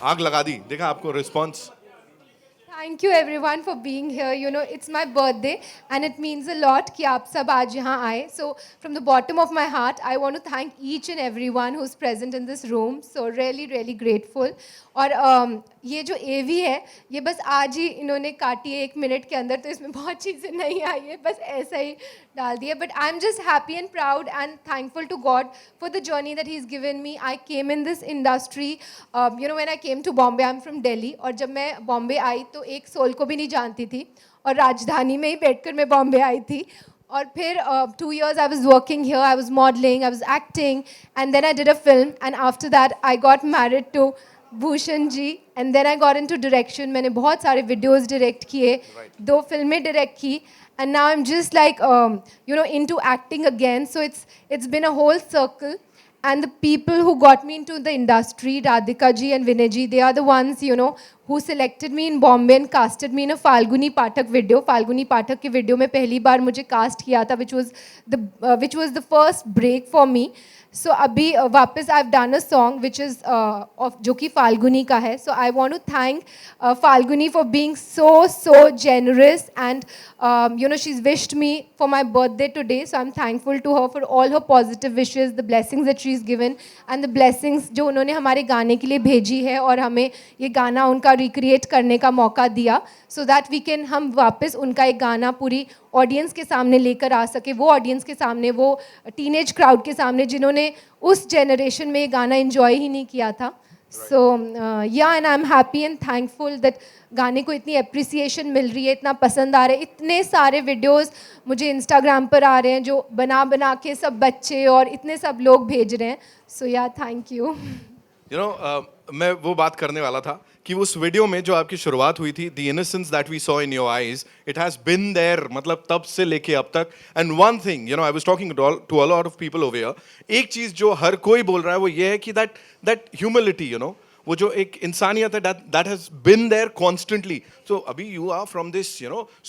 आग लगा दी, देखा आपको response. Thank you everyone for being here. You know, it's my birthday and it means a lot कि आप सब आज यहाँ आए. So from the bottom of my heart, I want to thank each and everyone who's present in this room. So really, really grateful. और ये जो AV है, ये बस आज ही इन्होंने काटी है 1 मिनट के अंदर, तो इसमें बहुत चीज़ें नहीं आई है, बस ऐसा ही डाल दिया. But I'm just happy and proud and thankful to God for the journey that He's given me. I came in this industry, when I came to Bombay, I'm from Delhi. और जब मैं बॉम्बे आई तो एक सोल को भी नहीं जानती थी और राजधानी में ही बैठकर मैं बॉम्बे आई थी. और फिर 2 years I was working here, I was modeling, I was acting, and then I did a film, and after that I got married to Bhushan ji, and then I got into direction. मैंने बहुत सारे videos direct किए, 2 फिल्में direct की, and now I'm just like into acting again. So it's been a whole circle. And the people who got me into the industry, Radhika ji and Vinay ji, they are the ones, who selected me in Bombay and casted me in a Falguni Pathak video. Falguni Pathak के video में पहली बार मुझे cast किया था, which was the first break for me. So अभी वापस I've done a song which is जो कि फाल्गुनी का है. So I want to thank Falguni for being so generous, and she's wished me for my birthday today. So I'm thankful to her for all her positive wishes, the blessings that she's given, and the blessings जो उन्होंने हमारे गाने के लिए भेजी है और हमें ये गाना उनका रिक्रिएट करने का मौका दिया, so that we can हम वापस उनका एक गाना पूरी ऑडियंस के सामने लेकर आ सके. वो ऑडियंस के सामने, वो टीनेज क्राउड के सामने जिन्होंने उस जनरेशन में ये गाना एंजॉय ही नहीं किया था. सो या, and I am happy and thankful that गाने को इतनी अप्रिसिएशन मिल रही है, इतना पसंद आ रहा है. इतने सारे वीडियोस मुझे इंस्टाग्राम पर आ रहे हैं जो बना के सब बच्चे और इतने सब लोग भेज रहे हैं. सो या, थैंक यू. मैं वो बात करने वाला था कि उस वीडियो में जो आपकी शुरुआत हुई थी, the innocence that we saw in your eyes, it has been there, मतलब तब से लेके अब तक. And one thing, I was talking to a lot of people over here, एक चीज जो हर कोई बोल रहा है वो ये है कि दैट ह्यूमिलिटी, वो जो एक इंसानियत है, that has been there constantly. So अभी you are from this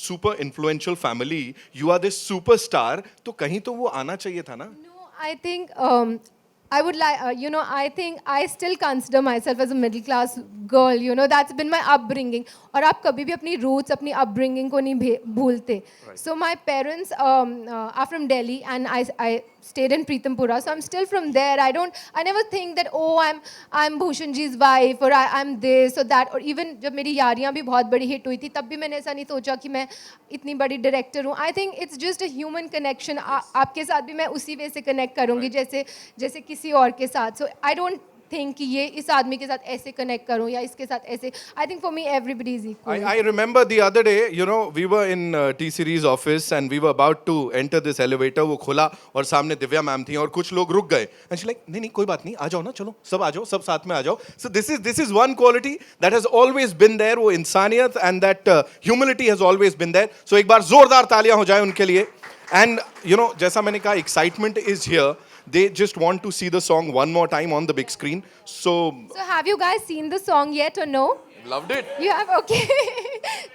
super influential family, you are this superstar, तो कहीं तो वो आना चाहिए था ना. No, I think I would like, I think I still consider myself as a middle class girl. That's been my upbringing. और आप कभी भी अपनी roots, अपनी upbringing को नहीं भूलते. So my parents are from Delhi, and I stayed in Pritampura. So I'm still from there. I never think that, oh, I'm Bhushan ji's wife, or I'm this or that. और even जब मेरी यारियाँ भी बहुत बड़ी hit हुई थी, तब भी मैंने ऐसा नहीं सोचा कि मैं इतनी बड़ी director हूँ. I think it's just a human connection. आपके साथ भी मैं उसी वे से connect करूँगी जैसे किसी और के साथ. So I don't think कि ये इस आदमी के साथ ऐसे connect करूँ या इसके साथ ऐसे. I think for me everybody is equal. I remember the other day, we were in T-Series office and we were about to enter this elevator. वो खुला और सामने दिव्या मैम थी और कुछ लोग रुक गए. And she's like, नहीं कोई बात नहीं, आ जाओ ना, चलो सब आ जाओ, सब साथ में आ जाओ. So this is one quality that has always been there, वो इंसानियत, and that humility has always been there. So एक बार जोरदार तालियां हो जाए उनके लिए. And जैसा मैंने कहा, excitement is here. They just want to see the song one more time on the big screen. So have you guys seen the song yet or no? loved it. You have, okay.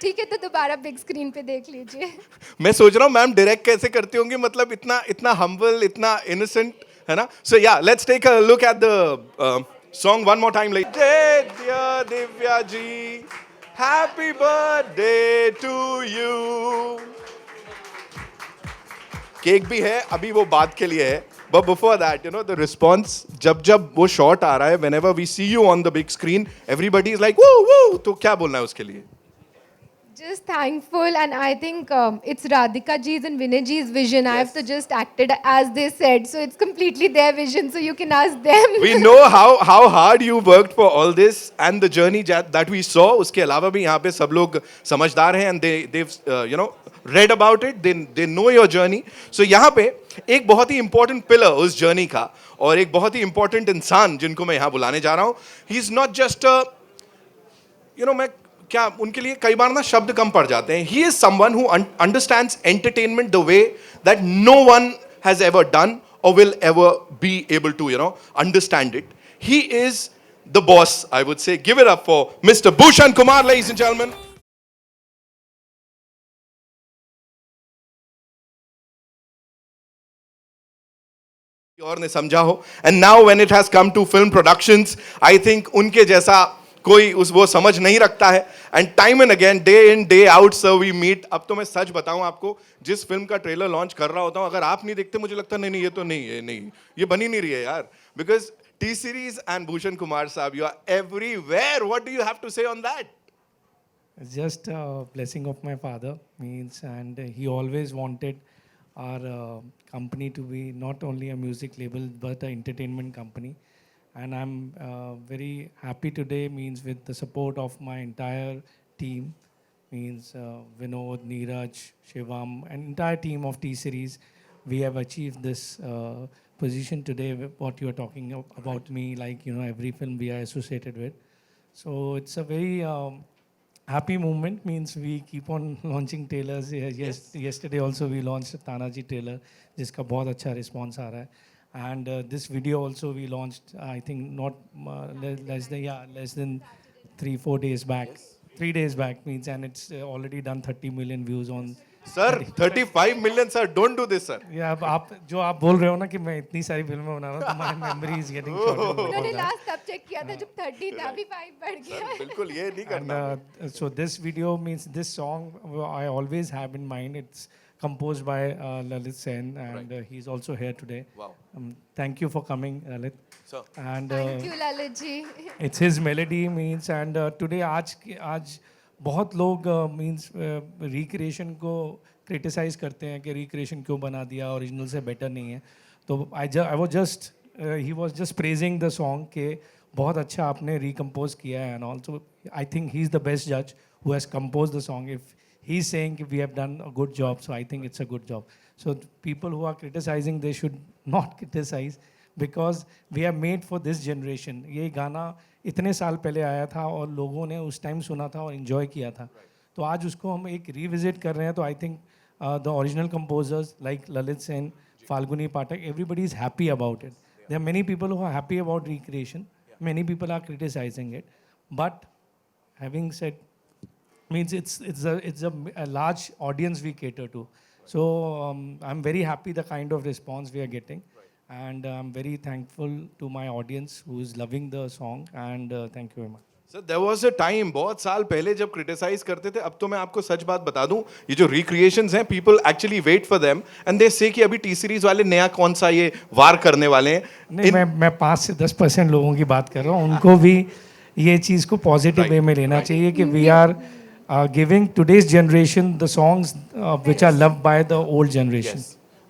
ठीक है, तो दोबारा big screen पे देख लीजिए. मैं सोच रहा हूँ मैम डायरेक्ट कैसे करती होंगी, मतलब इतना हम्बल, इतना इनोसेंट, है ना. So yeah, let's take a look at the song one more time. Like dear Divya ji, happy birthday to you. Cake भी है, अभी वो बात के लिए है. But before that, the response, जब वो shot आ रहा है, whenever we see you on the big screen, everybody is like, woo, woo. तो क्या बोलना है उसके लिए? Just thankful, and I think it's Radhika ji's and Vinay ji's vision. I have to just act it as they said, so it's completely their vision. So you can ask them. We know how hard you worked for all this and the journey that we saw. उसके अलावा भी यहाँ पे सब लोग समझदार हैं, and they've read about it. They know your journey. So यहाँ पे एक बहुत ही important pillar उस journey का, और एक बहुत ही important इंसान जिनको मैं यहाँ बुलाने जा रहा हूँ. He's not just a, मैं क्या उनके लिए कई बार ना शब्द कम पड़ जाते हैं. He is someone who understands entertainment the way that no one has ever done or will ever be able to, understand it. He is the boss, I would say. Give it up for Mr. Bhushan Kumar, ladies and gentlemen. और ने समझा हो. And now when it has come to film productions, I think उनके जैसा कोई उस वो समझ नहीं रखता है. And time and again, day in day out sir we meet. अब तो मैं सच बताऊं आपको, जिस फिल्म का ट्रेलर लॉन्च कर रहा होता हूं, अगर आप नहीं देखते मुझे लगता नहीं नहीं ये तो नहीं, ये नहीं, ये बनी नहीं रही है यार. Because T series and Bhushan Kumar साहब, you are everywhere. What do you have to say on that? It's just a blessing of my father means, and he always wanted our company to be not only a music label but an entertainment company. And I'm very happy today means with the support of my entire team means Vinod, Neeraj, Shivam, and entire team of T Series. We have achieved this position today. What you are talking about me, like every film we are associated with. So it's a very happy moment means we keep on launching trailers. Yes, yesterday also we launched Tanaji trailer, जिसका बहुत अच्छा response आ रहा है. And this video also we launched, I think not less than 3-4 days back. 3 days back means, and it's already done 30 million views on. Sir 35 million sir, don't do this sir. या अब आप बोल रहे हो ना कि मैं इतनी सारी फिल्में बना रहा हूँ, तो my memory is getting shorter. उन्होंने लास्ट तब चेक किया था जब 30 था, अभी 5 बढ़ गया है. बिल्कुल ये नहीं And करना. so this video means this song I always have in mind. It's composed by Lalit Sen, and he's also here today. Wow. Thank you for coming, Lalit. Sir. And Thank you Lalit ji. it's his melody means, and today आज बहुत लोग means recreation को criticize करते हैं कि recreation क्यों बना दिया, original से better नहीं है. तो I was just he was just praising the song कि बहुत अच्छा आपने recompose किया है, and also I think he's the best judge who has composed the song. If he's saying we have done a good job, so I think it's a good job. So people who are criticizing, they should not criticize because we are made for this generation. ये गाना इतने साल पहले आया था और लोगों ने उस टाइम सुना था और इन्जॉय किया था. तो आज उसको हम एक रिविजिट कर रहे हैं. तो I think the original composers like Lalit Sen, Falguni Pathak, everybody is happy about it. There are many people who are happy about recreation, many people are criticising it. But having said means it's a large audience we cater to. So I'm very happy the kind of response we are getting. And I'm very thankful to my audience who is loving the song, and thank you very much. Sir there was a time, बहुत साल पहले जब criticise करते थे. अब तो मैं आपको सच बात बता दूं, ये जो रिक्रिएशंस हैं, people actually wait for them and they say कि अभी टी सीरीज वाले नया कौन सा ये वार करने वाले हैं. नहीं, मैं 5 से 10% लोगों की बात कर रहा हूँ. उनको भी ये चीज़ को पॉजिटिव वे में लेना चाहिए कि we are giving today's generation the songs which are loved by the old generation.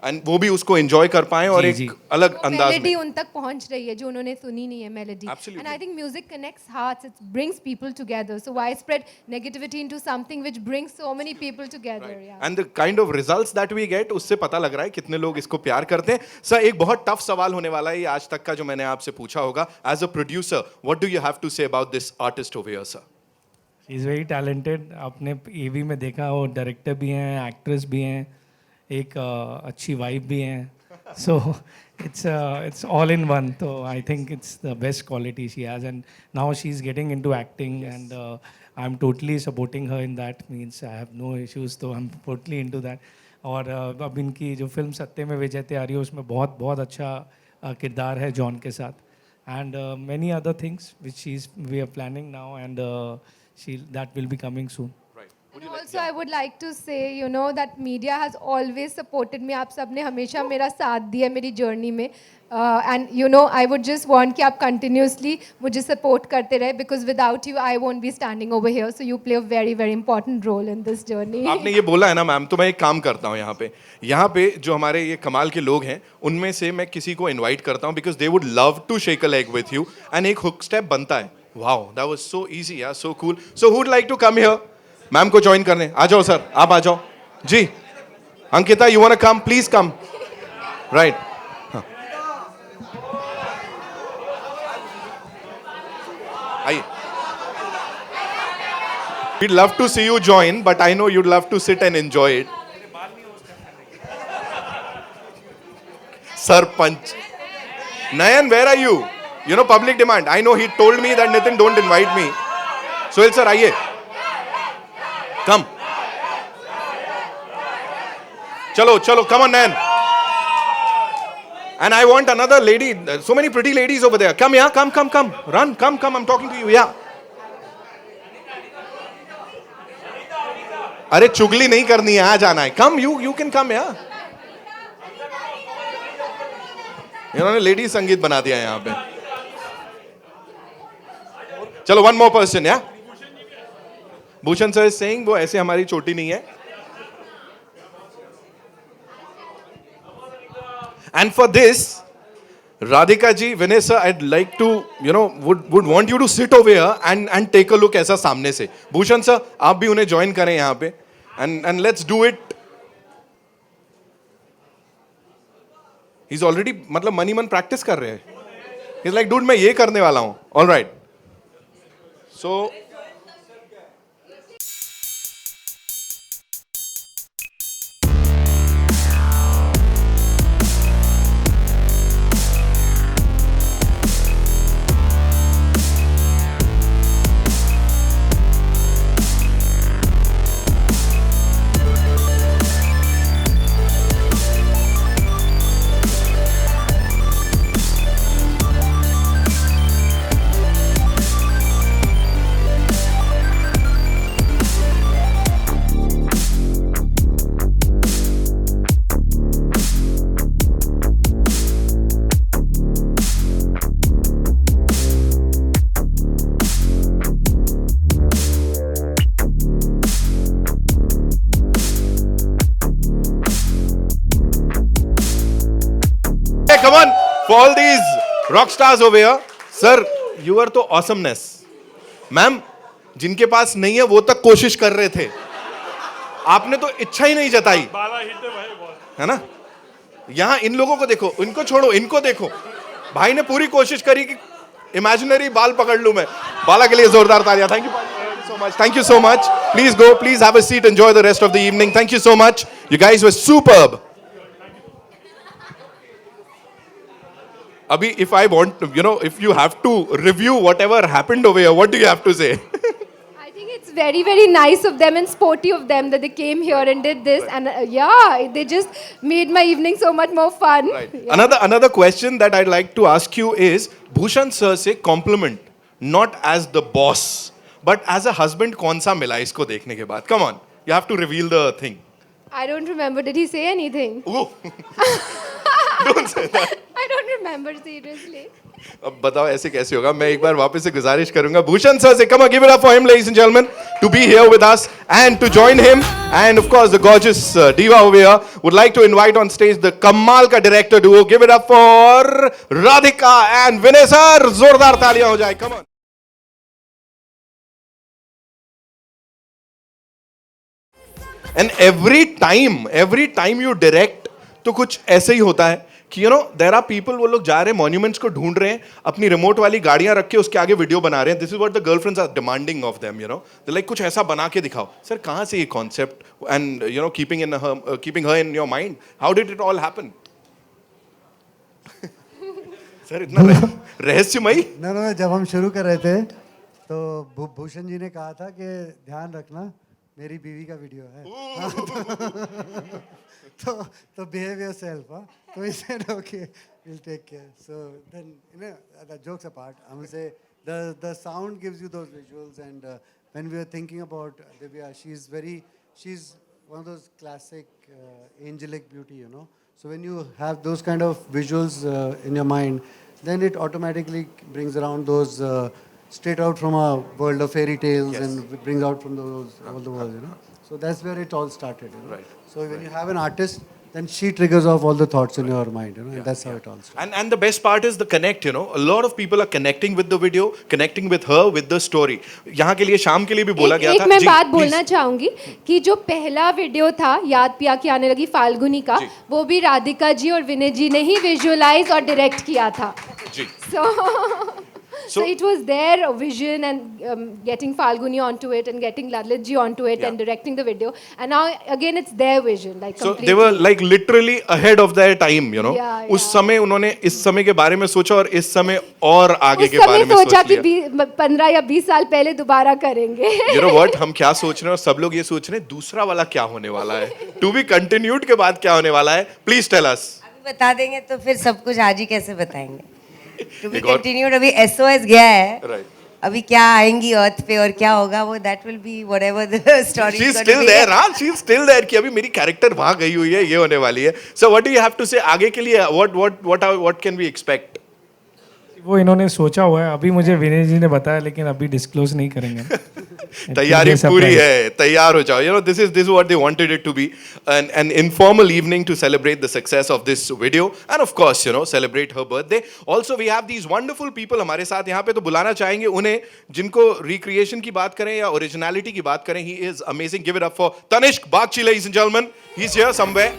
And वो भी उसको एंजॉय कर पाए और जी. एक अलग अंदाज मेलोडी में. उन तक पहुंच रही है जो उन्होंने सुनी नहीं है melody. Absolutely. And I think music connects hearts, it brings people together. So why spread negativity into something which brings so many people together? Yeah. And the kind of results that we get, उससे पता लग रहा है कितने लोग इसको प्यार करते हैं. सर एक बहुत टफ सवाल होने वाला है ये आज तक का जो मैंने आपसे पूछा होगा. As a producer, what do you have to say about this artist over here sir? She is very talented. आपने AV में देखा, वो डायरेक्टर भी हैं, एक्ट्रेस भी हैं, एक अच्छी वाइफ भी हैं. So it's all in one. So I think it's the best quality she has, and now she's getting into acting, and I'm totally supporting her in that. Means I have no issues, so I'm totally into that. और अब इनकी जो film सत्ते में विजय तैयारी है उसमें बहुत बहुत अच्छा किरदार है जॉन के साथ. And many other things which we are planning now, and that will be coming soon. And also I would like to say, you know, that media has always supported me. आप सबने हमेशा मेरा साथ दिया मेरी journey में. And you know, I would just want कि आप continuously मुझे support करते रहे, because without you I won't be standing over here. So you play a very very important role in this journey. आपने ये बोला है ना मैम, तो मैं एक काम करता हूँ यहाँ पे जो हमारे ये कमाल के लोग हैं उनमें से मैं किसी को इनवाइट करता हूँ, because they would love to shake a leg with you and एक हुक स्टेप बनता है. Wow, that was so easy यार, so cool. So who would like to come here? Ma'am को ज्वाइन करने आ जाओ सर, आप आ जाओ जी. Ankita, you want to come? Please come. Right. आइए. We'd love to see you join, but I know you'd love to sit and enjoy it. Sarpanch. Nayan, where are you? You know, public demand. I know he told me that Nitin don't invite me. Sohail sir, आइए. Come. Chalo, chalo, come on, Nayan. And I want another lady. So many pretty ladies over there. Come here, come. Run, come. I'm talking to you. Yeah. अरे चुगली नहीं करनी है, आ जाना है. कम, you can come यार. इन्होंने लेडी संगीत बना दिया यहाँ पे. चलो वन मोर पर्सन या. भूषण सर इज सेइंग वो ऐसे हमारी चोटी नहीं है. And for this Radhika ji, Vanessa, I'd like to, would want you to sit over here and take a look ऐसा सामने से. भूषण सर, आप भी उन्हें join करें यहाँ पे, and let's do it. He's already, मतलब मनी मन practice कर रहे हैं. He's like, dude, मैं ये करने वाला हूँ. All right. So. Come on, for all these rock stars over here, sir, you are तो awesomeness. मैम, जिनके पास नहीं है वो तक कोशिश कर रहे थे. आपने तो इच्छा ही नहीं जताई, है ना? यहाँ इन लोगों को देखो, इनको छोड़ो, इनको देखो. भाई ने पूरी कोशिश करी कि इमेजिनरी बाल पकड़ लूं मैं. बाला के लिए जोरदार तालियां. Thank you so much. Thank you so much. Please go. Please have a seat. Enjoy the rest of the evening. Thank you so much. You guys were superb. Abhi, if I want, if you have to review whatever happened over here, what do you have to say? I think it's very, very nice of them and sporty of them that they came here and did this. And yeah, they just made my evening so much more fun. Right. Yeah. Another question that I'd like to ask you is, Bhushan sir से compliment, not as the boss, but as a husband, कौन सा मिला इसको देखने के बाद? Come on, you have to reveal the thing. I don't remember. Did he say anything? Ooh. Don't say that. I don't remember, seriously. अब बताओ ऐसे कैसे होगा. मैं एक बार वापस से गुजारिश करूंगा भूषण सर से. Come on, give it up for him, ladies and gentlemen, to be here with us and to join him. And of course, the gorgeous diva over here would like to invite on stage the Kamal ka director duo. Give it up for Radhika and Vinay sir. जोरदार तालियां हो जाए. Come on. And every time you direct, तो कुछ ऐसे ही होता है कि there are people, वो लोग जा रहे हैं मॉन्यूमेंट्स को ढूंढ रहे हैं, अपनी रिमोट वाली गाड़ियां रख के उसके आगे वीडियो बना रहे हैं. This is what the girlfriends are demanding of them. They like कुछ ऐसा बना के दिखाओ. सर कहाँ से ये concept and keeping her in your mind, how did it all happen? Sir इतना रहस्यमयी. ना जब हम शुरू कर रहे थे तो भूषण जी ने कहा था कि ध्यान रखना मेरी बीवी का वीडियो है. तो behave yourself. So we said, okay, we'll take care. So then, the jokes apart, I'm going to say the sound gives you those visuals. And when we were thinking about Divya, she's one of those classic angelic beauty, So when you have those kind of visuals in your mind, then it automatically brings around those straight out from a world of fairy tales. Yes. And brings out from all the world, So that's where it all started. Right. So when you have an artist, then she triggers off all the thoughts in your mind, and that's how it all starts. And the best part is the connect, A lot of people are connecting with the video, connecting with her, with the story. यहाँ के लिए शाम के लिए भी बोला गया था. एक मैं बात बोलना चाहूंगी कि जो पहला वीडियो था याद पिया के आने लगी फाल्गुनी का, वो भी राधिका जी और विनय जी ने ही विजुअलाइज और डायरेक्ट किया था. जी. So it was their vision and getting Falguni onto it and getting Lalit ji onto it and directing the video. And now again it's their vision. Like so they were like literally ahead of their time, Yeah. उस समय उन्होंने इस समय के बारे में सोचा और इस समय और आगे के बारे में सोचा कि लिया. 15 या 20 साल पहले दोबारा करेंगे. You know what? हम क्या सोच रहे हैं और सब लोग ये सोच रहे हैं दूसरा वाला क्या होने वाला है. To be continued के बाद क्या होने वाला है. Please tell us. अभी बता देंगे तो फिर सब कुछ आज ही कैसे बताएंगे. To be continued, अभी SOS गया है. Right. अभी क्या आएंगी अर्थ पे और क्या होगा वो that will be whatever the story She's still there, हाँ, she's still there कि अभी मेरी कैरेक्टर वहां गई हुई है, ये होने वाली है. So what do you have to say आगे के लिए? What can we expect? वो इन्होंने सोचा हुआ है, अभी मुझे विनय जी ने बताया, लेकिन अभी डिस्क्लोज नहीं करेंगे. तैयारी It will be a पूरी surprise. है, तैयार हो जाओ. You know, this is what they wanted it to be, an informal evening to celebrate the success of this video, and of course, you know, celebrate her birthday. Also, we have these wonderful people हमारे साथ यहाँ पे, तो बुलाना चाहेंगे उन्हें जिनको recreation की बात करें या originality की बात करें. He is amazing. Give it up for Tanishq Bagchi, ladies and gentlemen. He's here somewhere.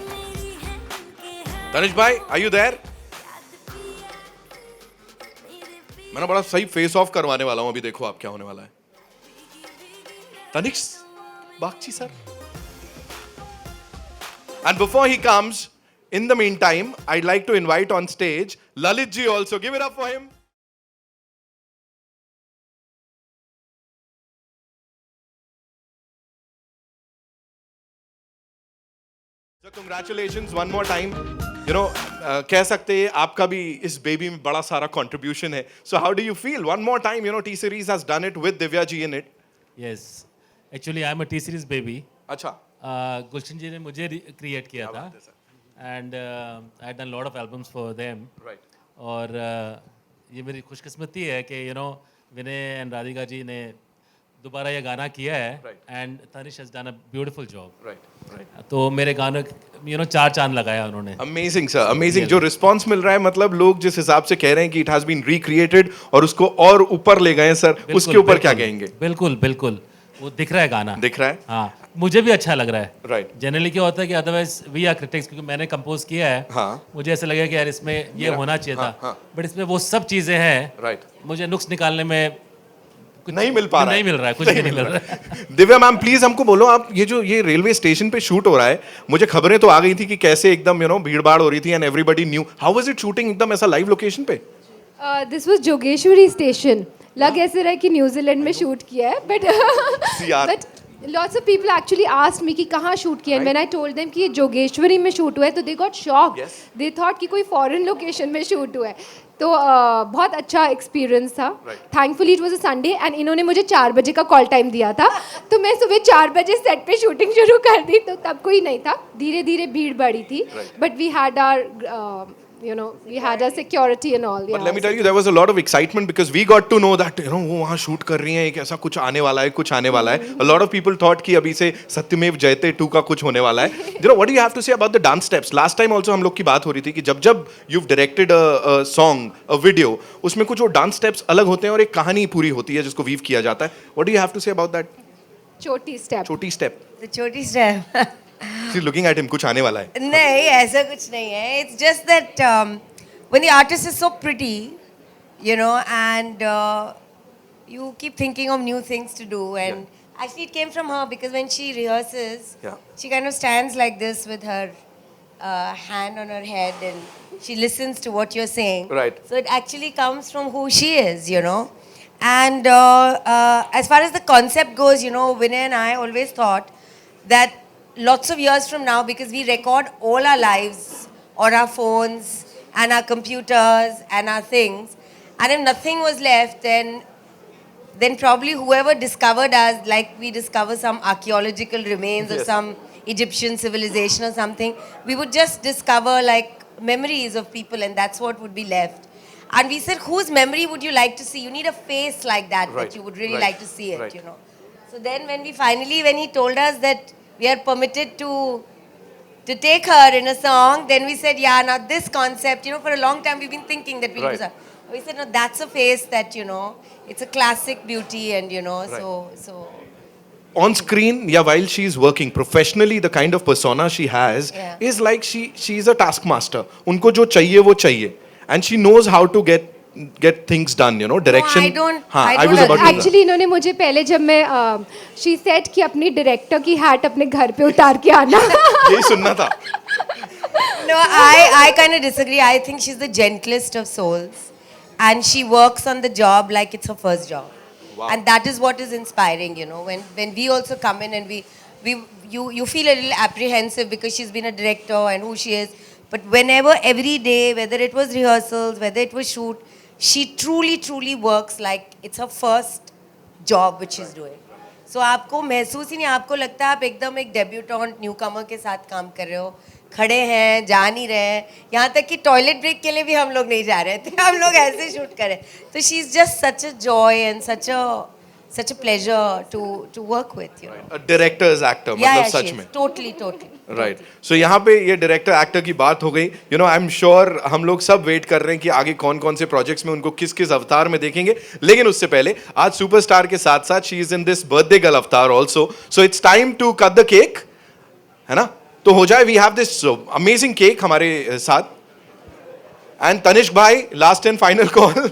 Tanishq bhai, are you there? मैं ना बड़ा सही फेस ऑफ करवाने वाला हूं, अभी देखो आप क्या होने वाला है. Tanishq Bagchi sir. And before he comes, in the meantime, I'd like to invite on stage Lalit ji also. Give it up for him. So congratulations one more time. You know, कह सकते हैं आपका भी इस baby में बड़ा सारा contribution है. So how do you feel? One more time, you know, T Series has done it with Divya ji in it. Yes, actually I am a T series baby. अच्छा. गुलशन जी ने मुझे क्रिएट किया था and I done lot of albums for them. Right. और ये मेरी खुशकिस्मती है कि you know Vinay and Radhika ji ने दोबारा ये गाना किया है and Tanish has done a beautiful job. Right. Right. तो मेरे गाने यू नो 4 चांद लगाया उन्होंने. Amazing sir, amazing. जो रिस्पांस मिल रहा है, मतलब लोग जिस हिसाब से कह रहे हैं कि इट हैज बीन रिक्रिएटेड और उसको और ऊपर ले गए सर, उसके ऊपर क्या कहेंगे? बिल्कुल बिल्कुल, वो दिख रहा है गाना. दिख रहा है. हाँ, मुझे भी अच्छा लग रहा है. राइट. जनरली क्या होता है कि अदरवाइज वी आर क्रिटिक्स, क्योंकि मैंने कंपोज किया है. हाँ. मुझे ऐसा लगा कि यार इसमें ये होना चाहिए हाँ, था, हाँ. बट इसमें वो सब चीजें हैं. राइट. मुझे नुक्स निकालने में कुछ नहीं मिल पा रहा नहीं मिल रहा है, कुछ भी नहीं मिल रहा है. दिव्या मैम प्लीज हमको बोलो, आप ये रेलवे स्टेशन पे शूट हो रहा है, मुझे खबरें तो आ गई थी कि कैसे एकदम यू नो भीड़ भाड़ हो रही थी and everybody new. How was it shooting एकदम ऐसा लाइव लोकेशन पे? This was Jogeshwari station. लग ऐसे रहा है कि न्यूजीलैंड में शूट किया है, यार. But lots of people actually asked me कि कहाँ शूट किया, and when I told them कि ये जोगेश्वरी में शूट हुआ है, तो they got shocked. Yes. They thought कि कोई foreign location में शूट हुआ है. तो बहुत अच्छा एक्सपीरियंस था. Thankfully it was a Sunday and इन्होंने मुझे 4 बजे का कॉल टाइम दिया था, तो मैं सुबह 4 बजे सेट पे शूटिंग शुरू कर दी. तो तब कोई नहीं था, धीरे धीरे भीड़ बढ़ी थी, but we had our we had our security and all. But let me tell you, there was a lot of excitement because we got to know that you know वो वहाँ शूट कर रही हैं, एक ऐसा कुछ आने वाला है, कुछ आने वाला है. A lot of people thought कि अभी से सत्यमेव जयते 2 का कुछ होने वाला है. You know, what do you have to say about the dance steps? Last time also हम लोग की बात हो रही थी कि जब you've directed a song, a video, उसमें कुछ वो dance steps अलग होते हैं और एक कहानी पूरी होती है जिसको weave किया जाता है. What do you have to say about that? छोटी स्टेप. छोटी step. the छोटी step. She's looking at him, कुछ आने वाला है. नहीं, ऐसा कुछ नहीं है. It's just that when the artist is so pretty, you know, and you keep thinking of new things to do, and actually it came from her because when she rehearses, she kind of stands like this with her hand on her head and she listens to what you're saying. Right. So it actually comes from who she is, you know. And as far as the concept goes, you know, Vinay and I always thought that lots of years from now, because we record all our lives on our phones and our computers and our things, and if nothing was left, then probably whoever discovered us, like we discover some archaeological remains of some Egyptian civilization or something, we would just discover like memories of people, and that's what would be left. And we said, whose memory would you like to see? You need a face like that, that you would really like to see it, you know. So then when he told us that we are permitted to take her in a song, then we said, yeah, now this concept, you know, for a long time we've been thinking that we'll do that. We said, no, that's a face that, you know, it's a classic beauty, and, you know, so. On screen, yeah, while she's working professionally, the kind of persona she has is like she's a taskmaster. Unko jo chahiye wo chahiye, and she knows how to get things done, you know, direction. No, I don't I was about to actually इन्होंने मुझे पहले जब मैं she said कि अपनी director की hat अपने घर पे उतार के आना. यही सुनना था. No, I kind of disagree. I think she's the gentlest of souls, and she works on the job like it's her first job. Wow. And that is what is inspiring, you know. When we also come in and you feel a little apprehensive because she's been a director and who she is. But whenever, every day, whether it was rehearsals, whether it was shoot, she truly works like it's her first job which she's doing. So आपको महसूस ही नहीं, आपको लगता है आप एकदम एक debutant new कमर के साथ काम कर रहे हो, खड़े हैं, जा नहीं रहे हैं, यहाँ तक कि टॉयलेट ब्रेक के लिए भी हम लोग नहीं जा रहे थे, हम लोग ऐसे शूट करें. तो she is just such a joy and such a pleasure to work with, you know. A director's actor, मतलब सच में. Totally. राइट सो यहाँ पे ये डायरेक्टर एक्टर की बात हो गई. You know I am sure हम लोग सब वेट कर रहे हैं कि आगे कौन कौन से प्रोजेक्ट्स में उनको किस किस अवतार में देखेंगे. लेकिन उससे पहले आज सुपरस्टार के साथ साथ she is in this birthday girl avatar also. So it's time to cut the cake, है ना. तो हो जाए. We have this amazing cake हमारे साथ. एंड तनिष्क भाई, last and final call.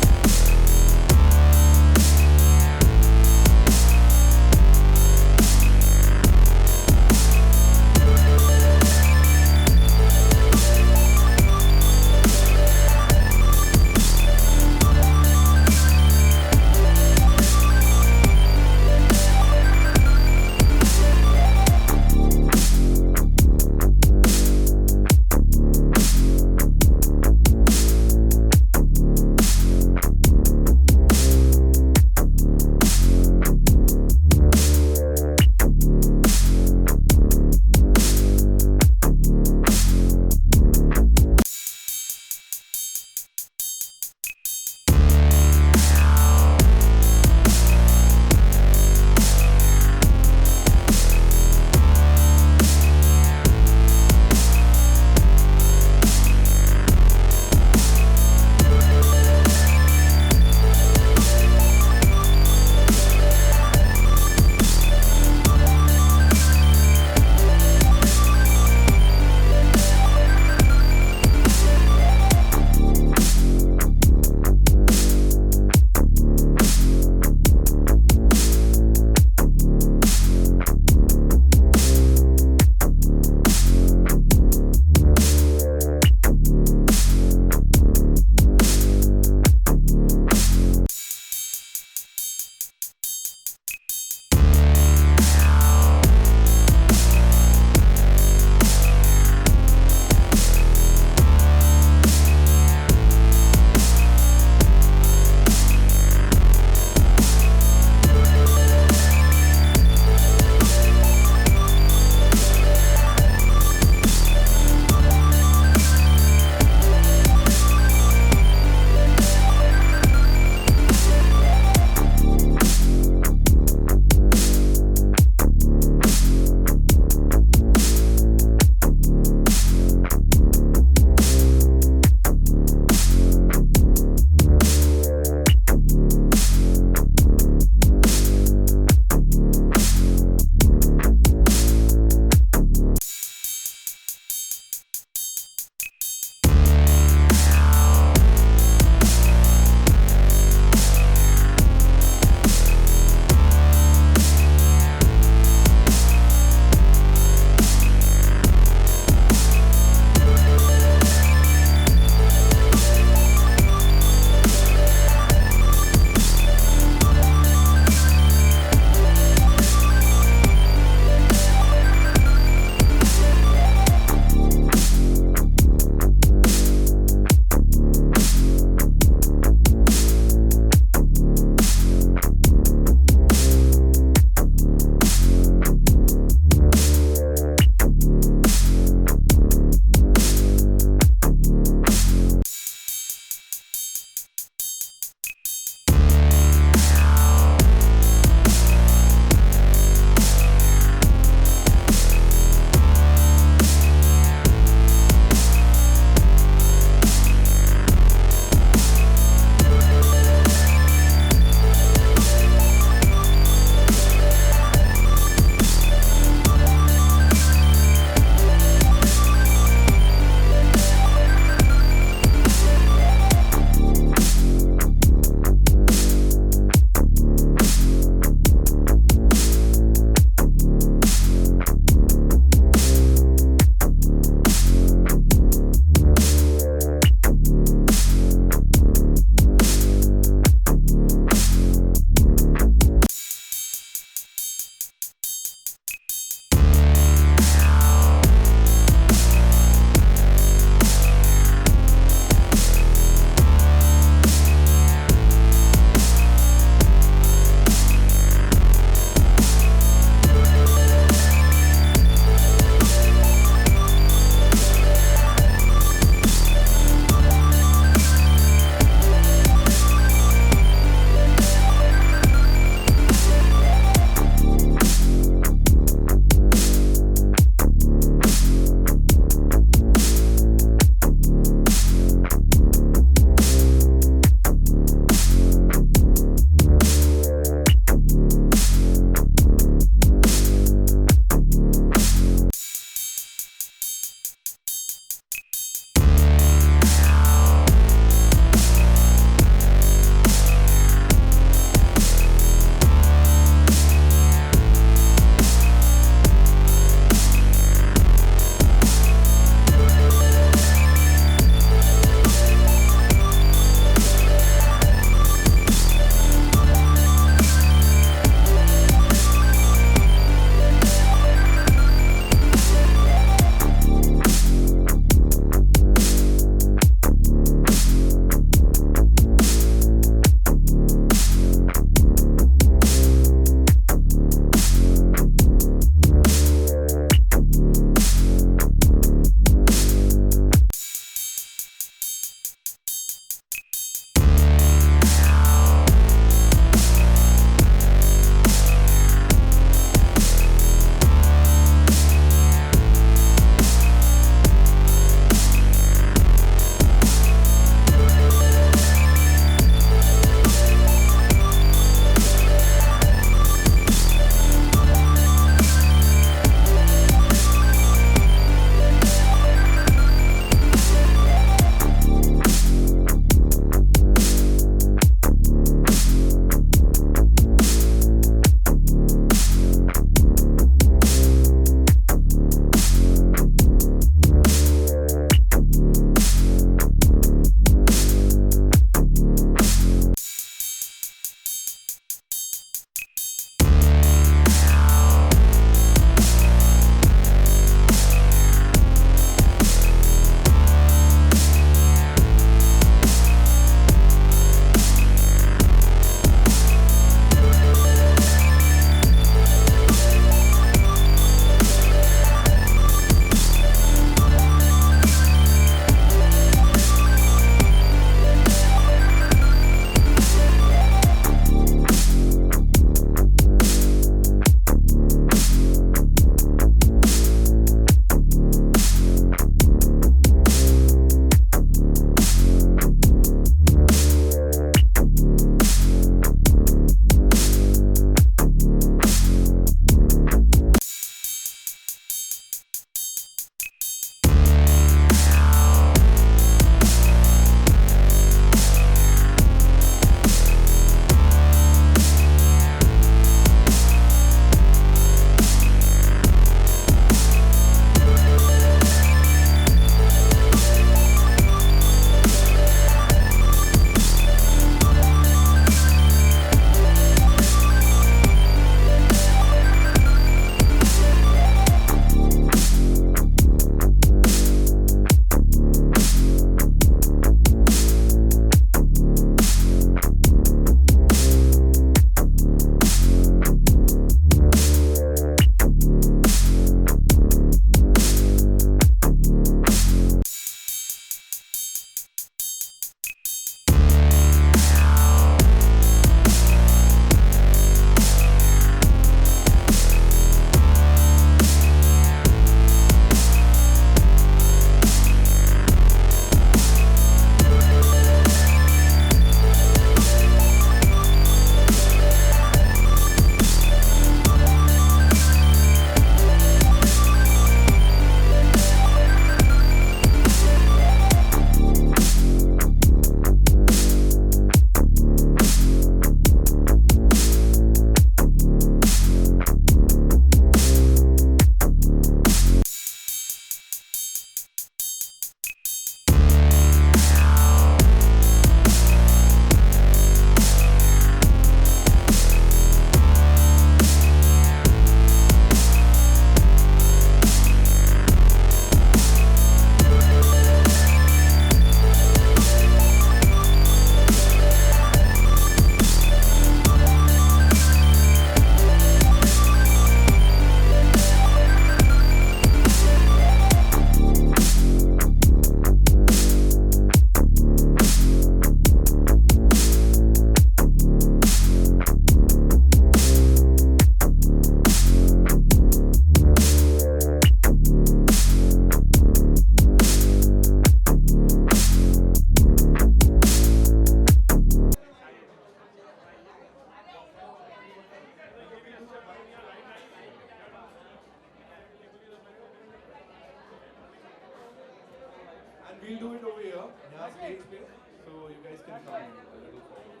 stage पे, so you guys can come a little forward.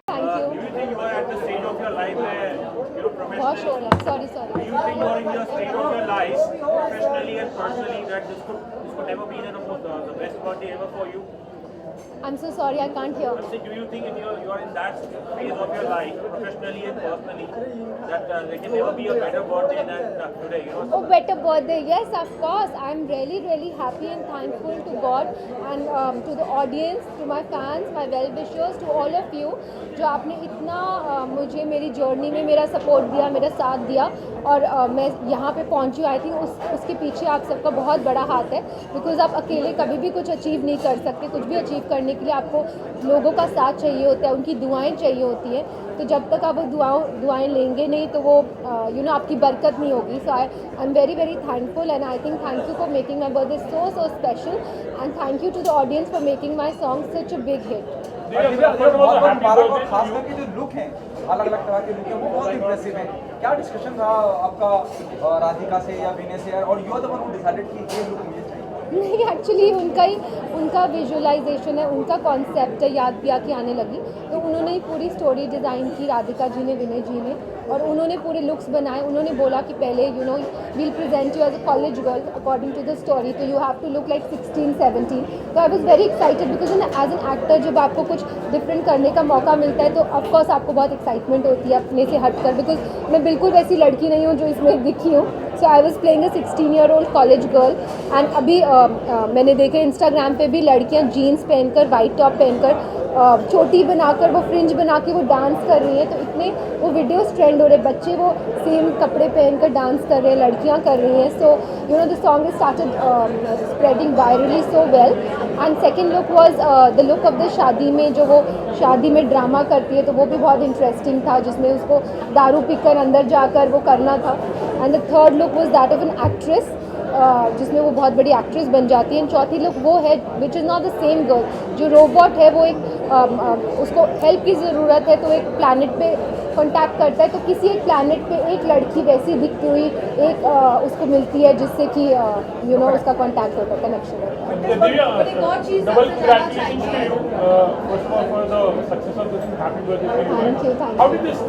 Thank you. Do you think you are at the stage of your life where, बहुत professionally, शोर है, sorry. do you think you are in your stage of your life, professionally and personally, that this could never be the best birthday ever for you? I'm so sorry, I can't hear. So do you think if you are in that phase of your life, professionally and personally, that there can never be a better birthday than today? Oh, better birthday. Yes, of course. I'm really happy and thankful to God and to the audience, to my fans, my well-wishers, to all of you जो आपने इतना मुझे मेरी journey में मेरा support दिया, मेरा साथ दिया और मैं यहाँ पे पहुँची हूँ. आई थिंक उसके पीछे आप सबका बहुत बड़ा हाथ है बिकॉज आप अकेले कभी भी कुछ अचीव नहीं कर सकते. कुछ भी अचीव करने के लिए आपको लोगों का साथ चाहिए होता है, उनकी दुआएं चाहिए होती हैं. तो जब तक आप वो दुआएं लेंगे नहीं तो वो आपकी बरकत नहीं होगी. So I am very thankful and I think thank you for making my birthday so special and thank you to the audience for making my song such a big hit. और खास करके जो लुक है, अलग अलग तरह के look है, वो बहुत इंप्रेसिव है. क्या डिस्कशन रहा आपका राधिका से या विनय से, और you are the one who decided कि ये लुक मुझे चाहिए? नहीं, एक्चुअली उनका विजुअलाइजेशन है, उनका कॉन्सेप्ट है, याद पिया के आने लगी तो उन्होंने ही पूरी स्टोरी डिज़ाइन की, राधिका जी ने, विनय जी ने, और उन्होंने पूरे लुक्स बनाए. उन्होंने बोला कि पहले we'll present you as a college girl according to the story, तो you have to look like 16-17. तो I was very excited because as an actor जब आपको कुछ डिफरेंट करने का मौका मिलता है तो ऑफकोर्स आपको बहुत एक्साइटमेंट होती है अपने से हटकर, बिकॉज मैं बिल्कुल वैसी लड़की नहीं हूँ जो इसमें दिखी हूँ. So I was playing a 16-year-old college girl and अभी मैंने देखे इंस्टाग्राम पे भी लड़कियाँ जीन्स पहनकर, वाइट टॉप पहनकर, चोटी बनाकर, वो फ्रिंज बना के वो डांस कर रही हैं. तो इतने वो वीडियोस ट्रेंड हो रहे, बच्चे वो सेम कपड़े पहनकर डांस कर रहे हैं, लड़कियां कर रही हैं. So the song is started spreading virally so well. And second look was the look of the शादी में, जो वो शादी में ड्रामा करती है तो वो भी बहुत इंटरेस्टिंग था, जिसमें उसको दारू पीकर अंदर जाकर वो करना था. And the third look was that of an actress, जिसमें वो बहुत बड़ी एक्ट्रेस बन जाती है. चौथी लुक वो है which is not the same girl, जो रोबोट है वो एक उसको हेल्प की ज़रूरत है तो एक प्लैनेट पे कांटेक्ट करता है, तो किसी एक प्लैनेट पे एक लड़की वैसी दिखती हुई एक उसको मिलती है जिससे कि उसका कांटेक्ट होता है, कनेक्शन होता है. Double congratulations to you, first of all, for the success of this. Happy birthday to you. Thank you. How did this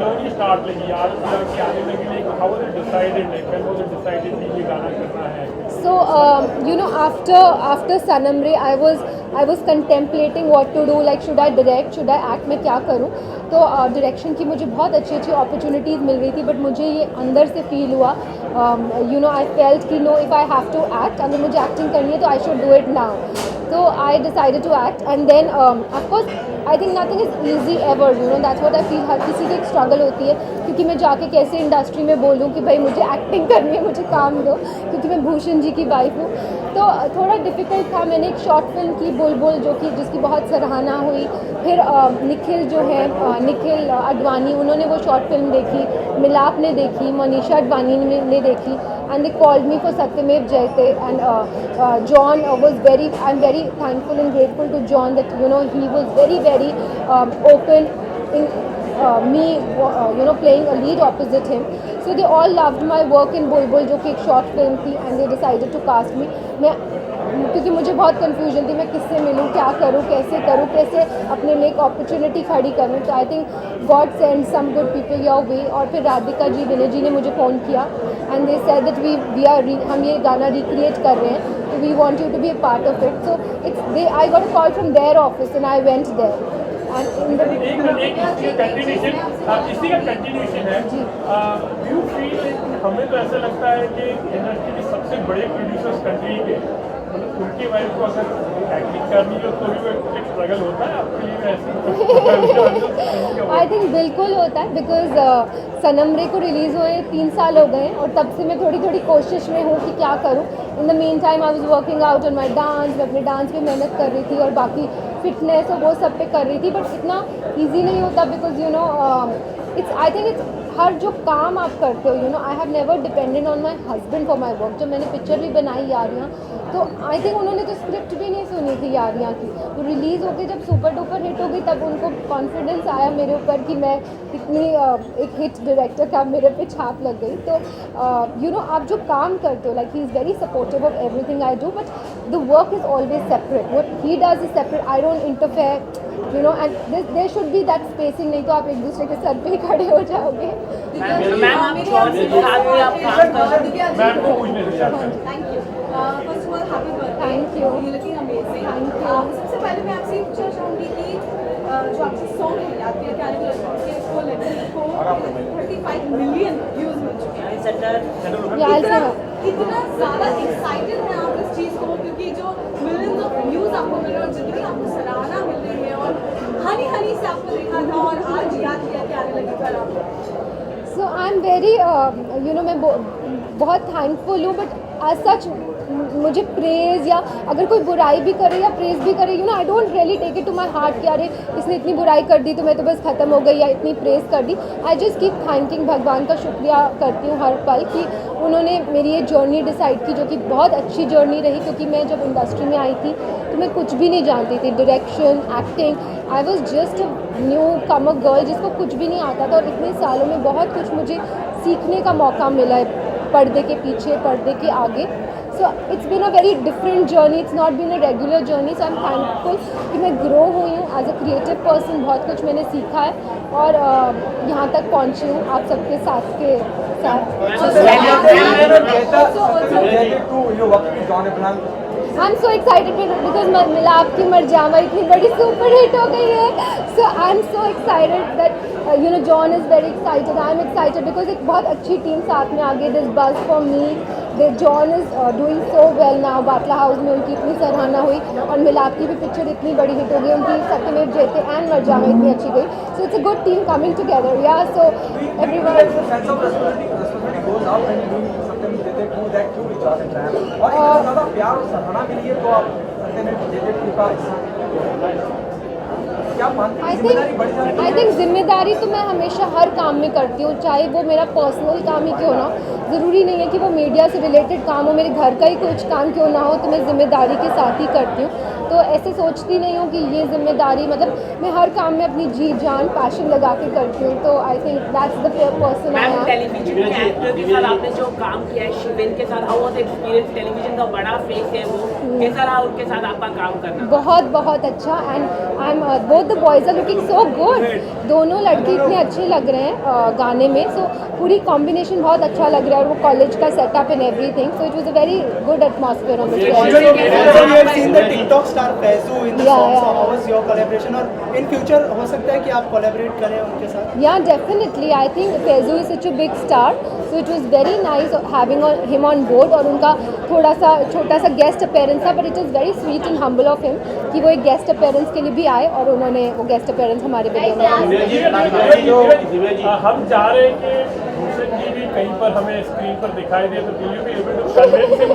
journey start? Like, यार की आने लगी, like, how was it decided? Like, when was it decided कि ये गाना करना है? So after Sanamre, I was contemplating what to do. Like, should I direct, should I act, मैं क्या करूँ. तो डायरेक्शन की मुझे बहुत अच्छी अपॉर्चुनिटीज़ मिल रही थी, बट मुझे ये अंदर से फील हुआ, आई फेल्ट कि no, if I have to act, अगर मुझे एक्टिंग करनी है तो I should do it now. तो I decided to act and then of course I think nothing is easy ever, that's what I feel. हर किसी की एक स्ट्रगल होती है, क्योंकि मैं जाके कैसे इंडस्ट्री में बोलूँ कि भाई मुझे एक्टिंग करनी है, मुझे काम दो, क्योंकि मैं भूषण जी की वाइफ हूँ. तो थोड़ा डिफ़िकल्ट था. मैंने एक शॉर्ट फिल्म की, बुलबुल, जिसकी बहुत सराहना हुई. फिर निखिल जो है, निखिल अडवाणी, उन्होंने वो शॉर्ट फिल्म देखी, मिलाप ने देखी, मनीषा अडवाणी ने देखी, and they called me for Satyameva Jayate. And John was I'm very thankful and grateful to John that he was very open in me playing a lead opposite him. So they all loved my work in Bulbul, जो कि एक short film थी, and they decided to cast me. क्योंकि मुझे बहुत confusion थी, मैं किससे मिलूँ, क्या करूँ, कैसे अपने लिए एक अपॉर्चुनिटी खड़ी करूँ. तो I think God send some good people your way. और फिर राधिका जी, विनय जी ने मुझे फ़ोन किया एंड दे सेड दैट हम ये गाना रिक्रिएट कर रहे हैं, तो we want you to be a part of it. So I got a call from their office and I went there. इसी का कंटिन्यूशन है. यू फील, हमें तो ऐसा लगता है कि इंडस्ट्री के सबसे बड़े प्रोड्यूसर्स कंट्री के, मतलब उनकी वाइफ को अगर एक्टिंग करनी हो तो भी वो एक स्ट्रगल होता है आपके लिए ऐसे? आई थिंक बिल्कुल होता है बिकॉज सनम रे को रिलीज़ हुए 3 साल हो गए हैं और तब से मैं थोड़ी थोड़ी कोशिश में हूँ कि क्या करूँ. In the mean time I was working out on my dance. मैं अपने डांस पे मेहनत कर रही थी और बाकी फिटनेस और वो सब पे कर रही थी. बट इतना ईजी नहीं होता because you know it's I think it's her जो काम आप करते हो you know I have never depended on my husband for my work. जब मैंने पिक्चर भी बनाई यारियाँ तो आई थिंक उन्होंने तो स्क्रिप्ट भी नहीं सुनी थी यारियाँ की. वो रिलीज़ होकर जब सुपर डुपर हिट हो गई तब उनको कॉन्फिडेंस आया मेरे ऊपर कि मैं इतनी एक हिट डायरेक्टर का मेरे पे छाप लग गई. तो यू नो आप जो काम करते हो like he is very supportive of everything I do but the work is always separate. What he does is separate. I don't interfere you know and there should be that spacing. नहीं तो आप एक दूसरे के sir पे ही खड़े हो जाओगे. मैम को पूछने दीजिए. First of all happy birthday. Thank you. You looking amazing. Thank you. सबसे पहले मैं आपसे ये पूछना चाहूँगी कि जो आपके सॉन्ग है याद किया क्या के इसको लड़की को 35 मिलियन व्यूज मिल चुके हैं. Yeah, I'll इतना say इतना ज़्यादा एक्साइटेड हैं आप इस चीज़ को क्योंकि जो मिलियंस ऑफ व्यूज आपको मिल रहे हैं और जितनी आपको सराहना मिल रही है और हनी हनी से आपको देखा था और आज याद किया कि आने लगी कल आपको. So I am very you know मैं बहुत थैंकफुल हूँ बट एज सच मुझे प्रेज़ या अगर कोई बुराई भी करे या प्रेज़ भी करे you know I don't really take it to my heart कि अरे इसने इतनी बुराई कर दी तो मैं तो बस ख़त्म हो गई या इतनी प्रेज़ कर दी. आई जस्ट कीप थैंकिंग भगवान का शुक्रिया करती हूँ हर पल कि उन्होंने मेरी ये जर्नी डिसाइड की जो कि बहुत अच्छी जर्नी रही. क्योंकि मैं जब इंडस्ट्री में आई थी तो मैं कुछ भी नहीं जानती थी. Direction acting I was just new Qamar girl जिसको कुछ भी नहीं आता था और इतने सालों में बहुत कुछ मुझे सीखने का मौका मिला है पर्दे के पीछे पर्दे के आगे. So it's been a very different journey. It's not been a regular journey. So I am thankful कि मैं ग्रो हुई हूँ एज अ क्रिएटिव पर्सन. बहुत कुछ मैंने सीखा है और यहाँ तक पहुँची हूँ आप सबके साथ के साथ. आई एम सो एक्साइटेड बिकॉज मिलाप की मरजामा इतनी बड़ी सुपर हिट हो गई है. So I am so excited that you know John is very excited. I am excited because एक बहुत अच्छी टीम साथ में आ गई. दिस बज for me. John is doing so well now. Batla house में उनकी इतनी सराहना हुई और मिलाप की भी पिक्चर इतनी बड़ी हिट हो गई. उनकी सत्यमेव जयते एंड मरजामा इतनी अच्छी गई. So it's a good team coming together. या सो और इतना ज़्यादा प्यार और सराहना मिली है तो आप क्या मानते हैं जिम्मेदारी बढ़ जाती है? आई थिंक जिम्मेदारी तो मैं हमेशा हर काम में करती हूँ चाहे वो मेरा पर्सनल काम ही क्यों ना हो. ज़रूरी नहीं है कि वो मीडिया से रिलेटेड काम हो. मेरे घर का ही कुछ काम क्यों ना हो तो मैं जिम्मेदारी के साथ ही करती हूँ. तो ऐसे सोचती नहीं हूँ कि ये जिम्मेदारी मतलब मैं हर काम में अपनी जी जान पैशन लगा के करती हूँ. तो I think that's the person I am. Television के एक्टर के साथ आपने जो काम किया है शिवेन के साथ हाउ वाज एक्सपीरियंस? टेलीविजन का बड़ा फेस है वो. कैसा रहा उनके साथ आपका काम करना? बहुत बहुत अच्छा. And I am both the boys are looking so good. दोनों लड़के इतने अच्छे लग रहे हैं गाने में. सो पूरी कॉम्बिनेशन बहुत अच्छा लग रहा है और वो कॉलेज का setup and everything. So it was a very good atmosphere on the star Faizu in the song. So how was your collaboration और इन फ्यूचर हो सकता है कि आप कोलैबोरेट करें उनके साथ? या definitely. I think Faizu is such a big star. So it was very nice having him on board. और उनका थोड़ा सा छोटा सा गेस्ट अपीयरेंस था but it is very sweet and humble of him कि वो एक गेस्ट अपीयरेंस के लिए भी आए और उन्होंने वो गेस्ट अपीयरेंस हमारे वीडियो में. हम चाह रहे हैं कि भूषण जी भी कहीं पर हमें स्क्रीन पर दिखाई दे तो will you be able to convince him?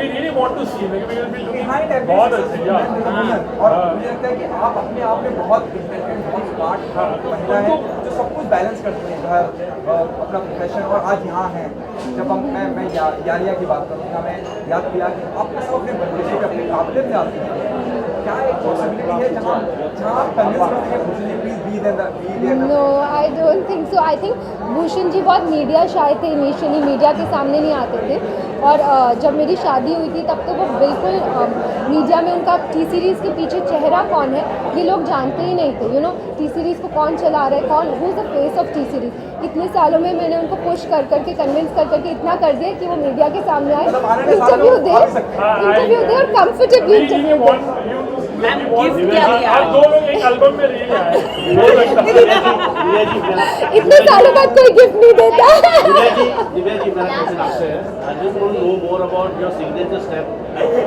We really want to see him. We will be looking बहुत अच्छी. और मुझे लगता है कि आप अपने आप में बहुत इंटेलिजेंट बहुत स्मार्ट महिला है जो सब कुछ बैलेंस करती है. घर अपना प्रोफेशन और आज यहाँ हैं. जब हम मैं यारिया की बात करूँगा मैं याद किया कि आप सब अपने बच्चे पे अपने काबिलियत से आते हैं. क्या एक पॉसिबिलिटी है जहाँ आप कन्विंस करते हैं Bhushan ji please be there? No I don't think so. I think Bhushan ji बहुत मीडिया शाय थे. इनिशियली मीडिया के सामने नहीं आते थे और जब मेरी शादी हुई थी तब तो वो बिल्कुल मीडिया में उनका टी सीरीज़ के पीछे चेहरा कौन है ये लोग जानते ही नहीं थे. यू नो टी सीरीज़ को कौन चला रहा है कौन who is the face of T series. इतने सालों में मैंने उनको पुश कर करके कन्विंस कर करके इतना कर दिया कि वो मीडिया के सामने आए इंटरव्यू दे और कंफर्टेबली इंटरव्यू दे. मैम गिफ्ट क्या दिया आप दो लोग एक एल्बम में रियल आए हो सकता है इतने सालों बाद कोई गिफ्ट नहीं देता. दिव्या जी मेरा क्वेश्चन आपसे है I just want to know more about your signature step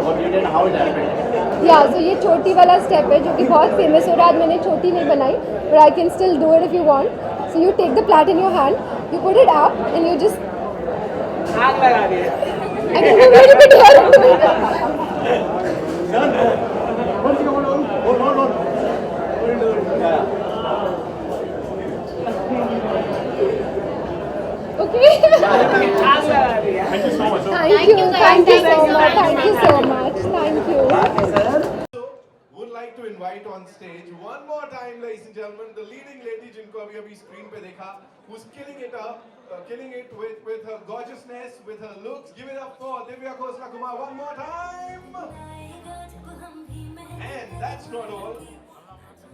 what you did how it happened yeah so ये छोटी वाला स्टेप है जो कि बहुत फेमस हो रहा है. आज मैंने छोटी नहीं बनाई but I can still do it if you want. So you take the plate in your hand, you put it up and you just आग लगा दिया I can do a little bit here. Okay. आग लगा दिया thank you so much Thank you so much. Thank you so much. Thank you. Would like to invite on stage one more time, ladies and gentlemen, the leading lady जिनको अभी अभी screen पे देखा, who's killing it with her gorgeousness, with her looks. Give it up for Divya Khosla Kumar one more time. And that's not all.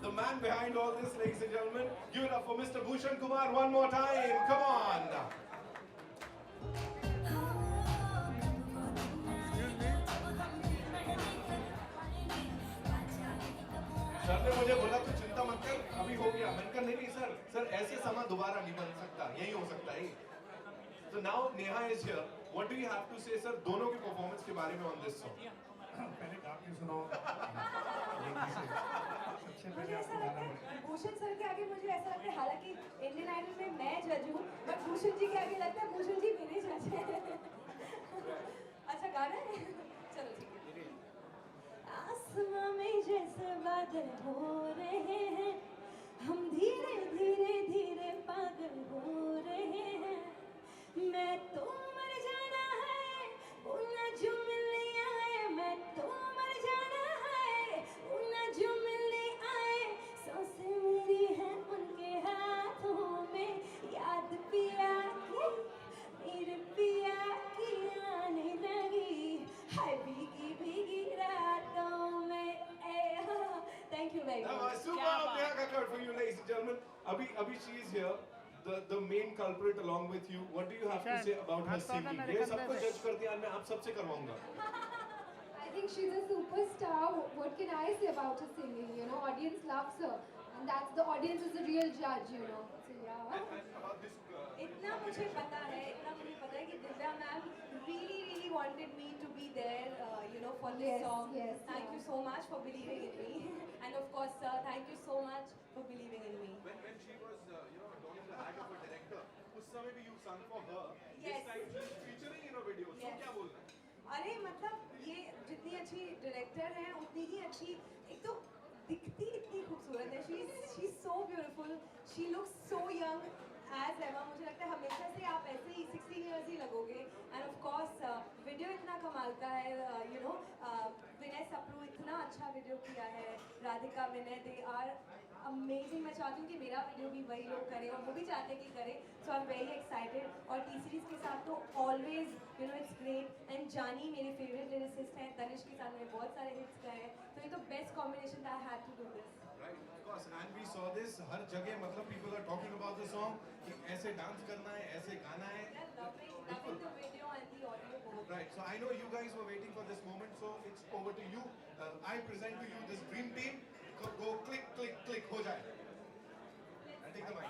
The man behind all this, ladies and gentlemen, give it up for Mr. Bhushan Kumar one more time. Come on. Sir ने मुझे बोला तू चिंता मत कर, अभी हो गया. मैंने कहा नहीं सर, सर ऐसे समा दोबारा नहीं बन सकता, यही हो सकता है. So now Neha is here. What do you have to say, sir, दोनों की परफॉर्मेंस के बारे में on this song? पहले गा के सुनाओ. सबसे पहले आपको गाना पड़ेगा. भूषण सर के आगे मुझे ऐसा लगता है, हालांकि इंडियन आइडल में मैं जज हूँ, बट भूषण जी के आगे लगता है भूषण जी मेरे जज हैं. अच्छा गाना है, चलो ठीक है. आसमां में जैसे बादल हो रहे हैं, हम धीरे धीरे धीरे पागल हो रहे हैं. मैं तो मर जाना है, उन्ना जो मिलने आए. मैं तो मर जाना है, उन्ना जो मिलने आए. सांसें मेरी हैं उनके हाथों में. याद पिया की, मेरे पिया की आने लगी. हाय भीगी भीगी रातों में. Thank you very much. Super, Neha Kakkar for you, ladies and gentlemen. अभी she is here, the main culprit along with you. What do you have to say about her singing? ये सबको जज कर दिया, मैं आप सबसे करवाऊंगा. I think she's a superstar. What can I say about her singing? You know, audience loves her, and that's the audience is the real judge. You know, so yeah. About this, इतना मुझे पता है कि Divya ma'am really wanted me to be there, for this Yes, song. yes, Thank yeah. you so much for believing in me, and of course, sir, thank you so much for believing in me. when she was donning the hat of a director, उस समय भी you sung for her. Yes. This time she is featuring in a video. So Yes. क्या बोलना है? अरे मतलब ये जितनी अच्छी डायरेक्टर हैं उतनी ही अच्छी, एक तो दिखती इतनी खूबसूरत है. She is so beautiful, she looks so young age ever. मुझे लगता है हमेशा से आप ऐसे ही 16 इयर्स ही लगोगे. एंड ऑफ कोर्स वीडियो इतना कमाल का है. विनय सप्रू इतना अच्छा वीडियो किया है. राधिका, विनय, दे आर अमेजिंग. मैं चाहती हूँ कि मेरा वीडियो भी वही लोग करें और वो भी चाहते हैं कि करें. सो आई एम वेरी एक्साइटेड. और टी सीरीज के साथ तो ऑलवेज इट्स ग्रेट. एंड जानी मेरे फेवरेट लिरिसिस्ट हैं. तनिष के साथ मैंने बहुत सारे हिट्स गाए हैं. तो ये तो बेस्ट कॉम्बिनेशन था. I had to do this. Right, of course, and we saw this. हर जगह मतलब people are talking about the song. कि ऐसे डांस करना है, ऐसे गाना है. Loving the video and the audio both. Right. So I know you guys were waiting for this moment. So it's over to you. I present to you this dream team. Go click, click, click. हो जाए. And take the mic.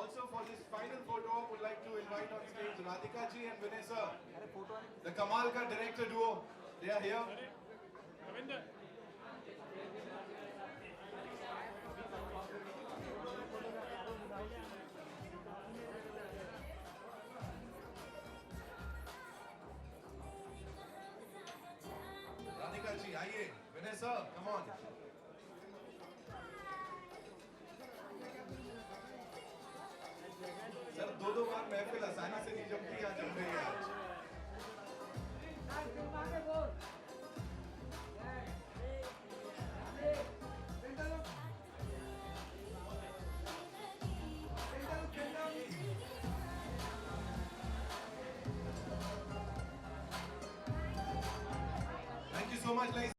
Also for this final photo, would like to invite on stage Radhika ji and Vinay sir. The Kamal ka director duo. They are here. Ravinder Radhika ji, आइए. Vinay sir, come on. Sir दो बार महफिल आसानी से नहीं जमती, आज जम रही है आज. Thank you so much, ladies.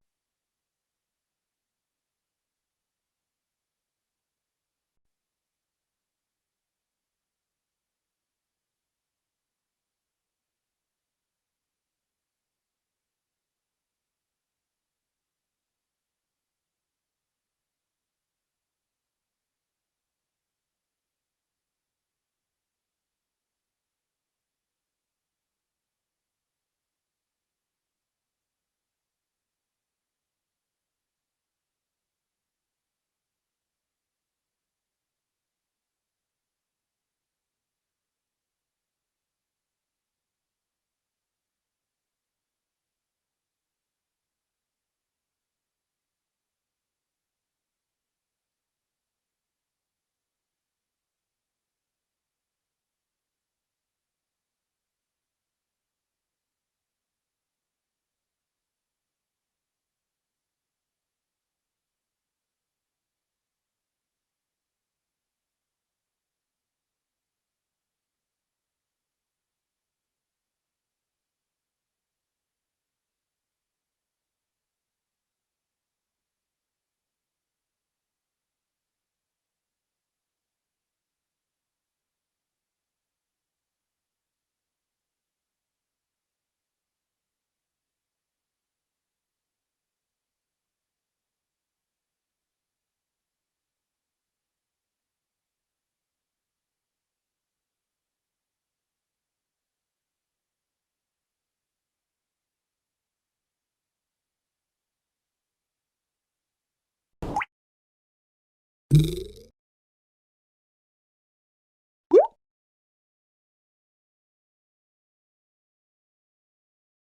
you.